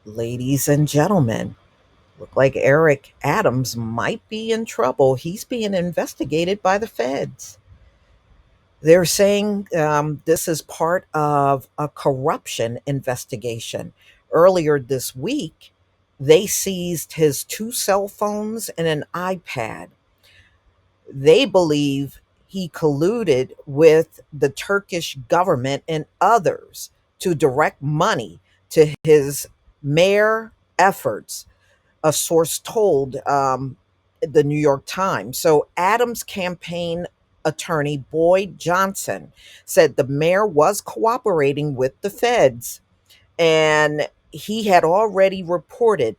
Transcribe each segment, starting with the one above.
Ladies and gentlemen, look like Eric Adams might be in trouble. He's being investigated by the feds. They're saying this is part of a corruption investigation. Earlier this week, they seized his two cell phones and an iPad. They believe he colluded with the Turkish government and others to direct money to his mayor efforts, a source told the New York Times. So Adams' campaign attorney, Boyd Johnson, said the mayor was cooperating with the feds, and he had already reported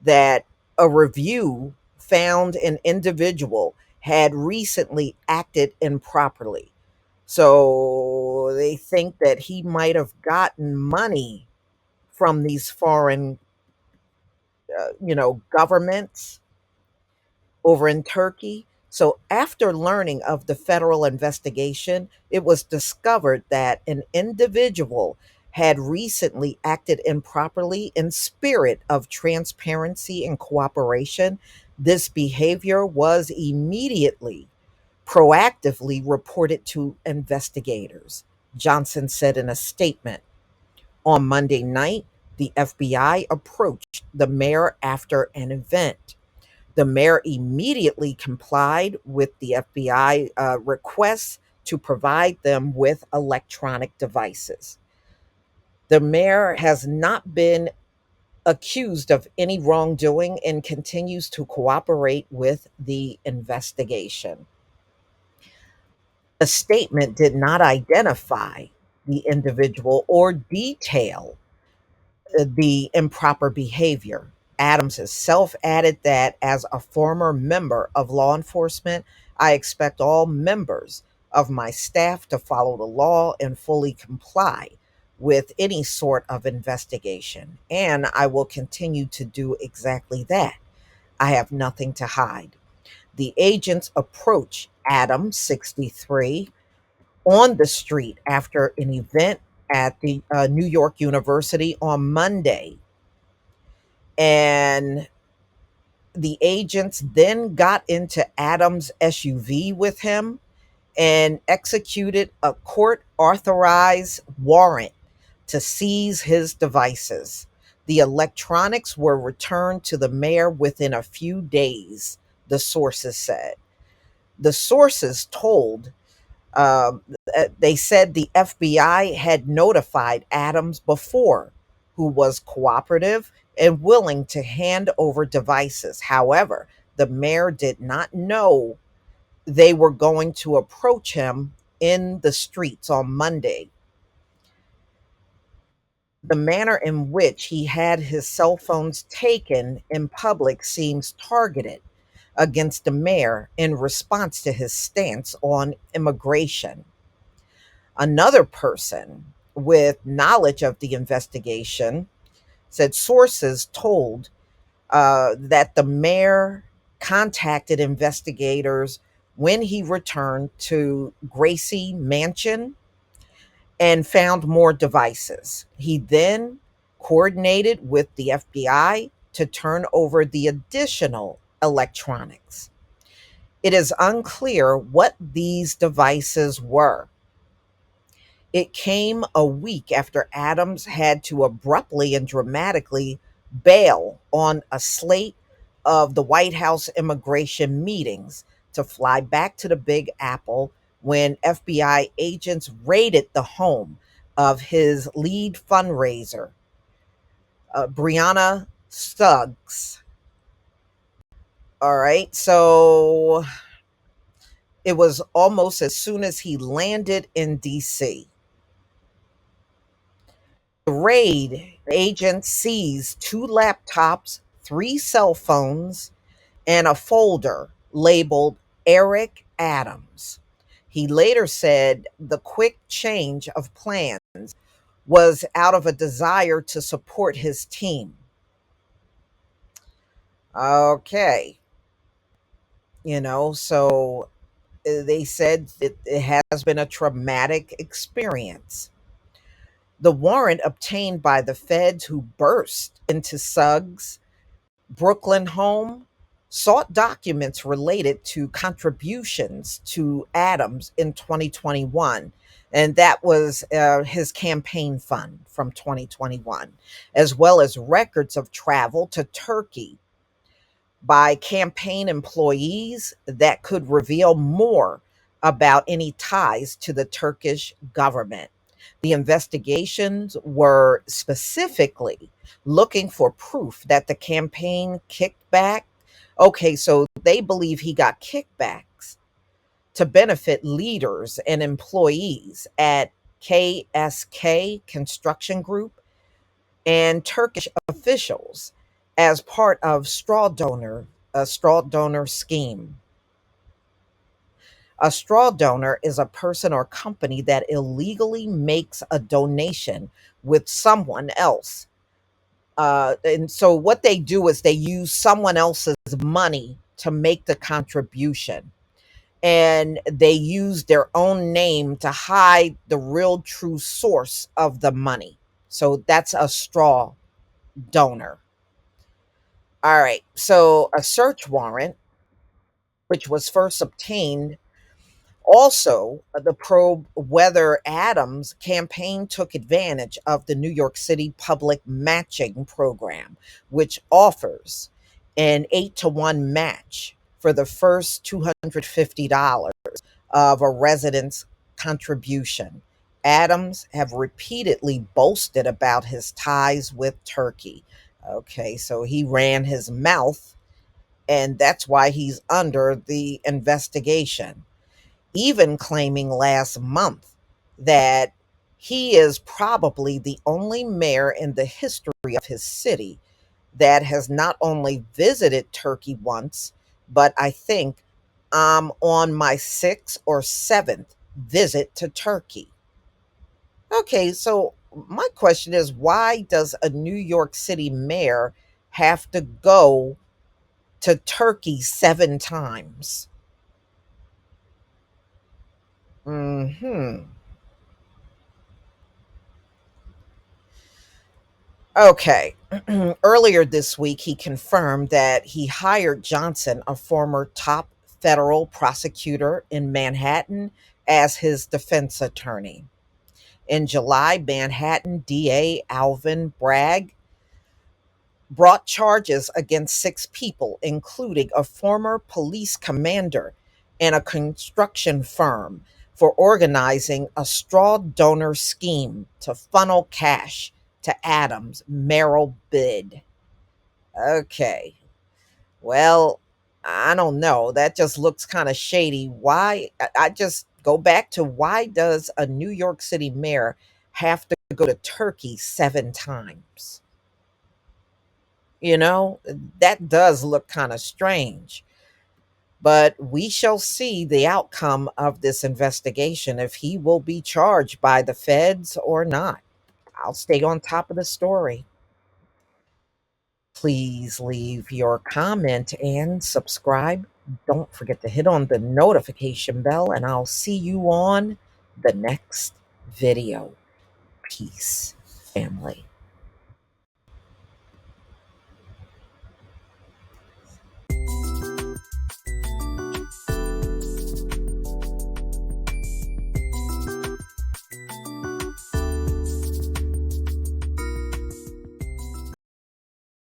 that a review found an individual had recently acted improperly. So they think that he might have gotten money from these foreign, governments over in Turkey. So, after learning of the federal investigation, it was discovered that an individual had recently acted improperly in spirit of transparency and cooperation. This behavior was immediately proactively reported to investigators, Johnson said in a statement. On Monday night, the FBI approached the mayor after an event. The mayor immediately complied with the FBI requests to provide them with electronic devices. The mayor has not been accused of any wrongdoing and continues to cooperate with the investigation. The statement did not identify the individual or detail the improper behavior. Adams himself added that as a former member of law enforcement, I expect all members of my staff to follow the law and fully comply with any sort of investigation. And I will continue to do exactly that. I have nothing to hide. The agents approached Adams, 63, on the street after an event at the New York University on Monday, and the agents then got into Adams' SUV with him and executed a court authorized warrant to seize his devices. The electronics were returned to the mayor within a few days, the sources said. The sources told um, they said the FBI had notified Adams before, who was cooperative and willing to hand over devices. However, the mayor did not know they were going to approach him in the streets on Monday. The manner in which he had his cell phones taken in public seems targeted against the mayor in response to his stance on immigration. Another person with knowledge of the investigation said sources told that the mayor contacted investigators when he returned to Gracie Mansion and found more devices. He then coordinated with the FBI to turn over the additional electronics. It is unclear what these devices were. It came a week after Adams had to abruptly and dramatically bail on a slate of the White House immigration meetings to fly back to the Big Apple when FBI agents raided the home of his lead fundraiser, Brianna Suggs. All right, so it was almost as soon as he landed in DC. The raid agents seized two laptops, three cell phones, and a folder labeled Eric Adams. He later said the quick change of plans was out of a desire to support his team. Okay, so they said it has been a traumatic experience. The warrant obtained by the feds who burst into Suggs' Brooklyn home sought documents related to contributions to Adams in 2021. And that was his campaign fund from 2021, as well as records of travel to Turkey by campaign employees that could reveal more about any ties to the Turkish government. The investigations were specifically looking for proof that the campaign kicked back. Okay, so they believe he got kickbacks to benefit leaders and employees at KSK Construction Group and Turkish officials as part of a straw donor scheme. A straw donor is a person or company that illegally makes a donation with someone else. And so what they do is they use someone else's money to make the contribution. And they use their own name to hide the real true source of the money. So that's a straw donor. All right. So a search warrant, which was first obtained, also the probe whether Adams' campaign took advantage of the New York City public matching program, which offers an 8-to-1 match for the first $250 of a resident's contribution. Adams have repeatedly boasted about his ties with Turkey. Okay, so he ran his mouth, and that's why he's under the investigation. Even claiming last month that he is probably the only mayor in the history of his city that has not only visited Turkey once, but I think I'm on my sixth or seventh visit to Turkey. Okay, so my question is, why does a New York City mayor have to go to Turkey 7 times? Hmm. Okay. Earlier this week, he confirmed that he hired Johnson, a former top federal prosecutor in Manhattan, as his defense attorney. In July, Manhattan DA Alvin Bragg brought charges against 6 people, including a former police commander and a construction firm, for organizing a straw donor scheme to funnel cash to Adams' mayoral bid. Okay, well, I don't know. That just looks kind of shady. Why? I just go back to, why does a New York City mayor have to go to Turkey 7 times? You know, that does look kind of strange. But we shall see the outcome of this investigation, if he will be charged by the feds or not. I'll stay on top of the story. Please leave your comment and subscribe. Don't forget to hit on the notification bell, and I'll see you on the next video. Peace, family.